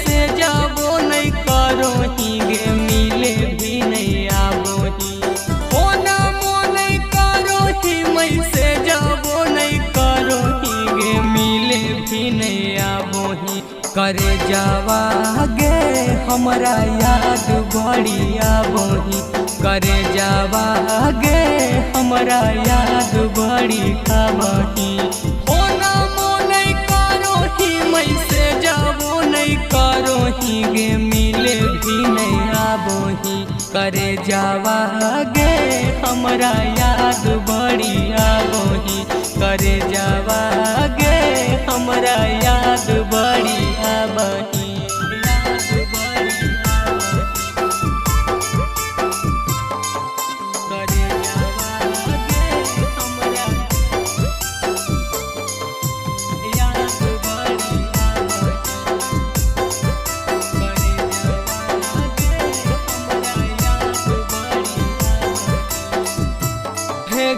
से जाबो नहीं करो ही गे मिले भी नहीं आबो ही होना मो नहीं करो ही मई से जाबो नहीं करो ही गे मिले भी नहीं आबो ही करे जावा गे हमरा याद बड़ी आबो ही करे जावा गे हमरा याद बड़ी आबही होना मो नहीं करो ही मई से जाबो नहीं करो ही गे मिले भी नहीं आबो ही करे जावा गे हमरा याद बड़ी आबो ही करे जावा गे हमरा याद बड़ी आबही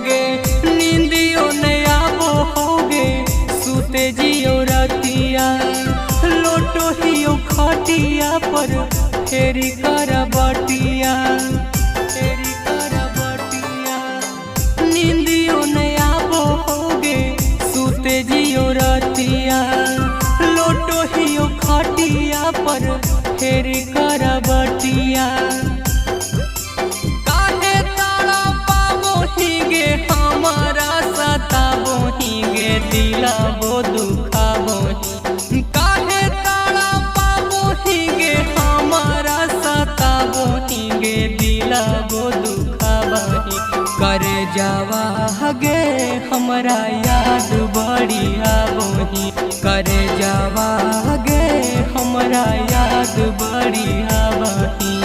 गे नींदियो नहीं आबो होगे सुते जियो रतिया लोटो हियो खटिया पर फेरी कर बटिया नींदियो नहीं आबो होगे सुते जियो रतिया लोटो हियो खटिया पर फेरी कर बटिया हमारा सताबो ही गे दिलाबो दुखाबो ही काहे ताड़ा पाबो ही गे हमारा सताबो ही गे दिलाबो दुखाबो ही करे जावा गे हमरा याद बड़ी आबो ही करे जावा गे हमरा याद बड़ी आबो ही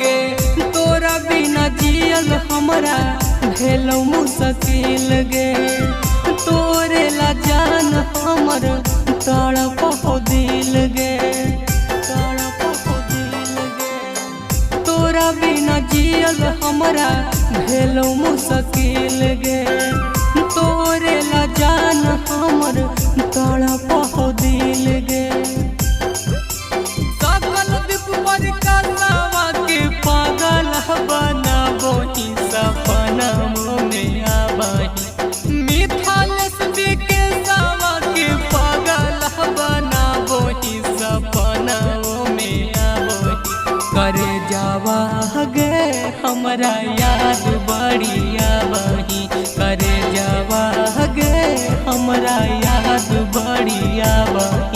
गे तोरा बिना जियल हमरा भेलौ मुश्किल गे तोरे ला जान हमर तड़प हो दिल गे तोरा बिना जियल हमरा भेलौ मुश्किल गे तोरे ला जान हमर तड़प हो दिल गे पागल बनाबो ही सपना में आबही मिथालेश के सावा के पागल बनाबो ही सपना में आबही करे जावा गे हमरा याद बड़ी आबही करे जावा गे हमरा याद बड़ी आबही।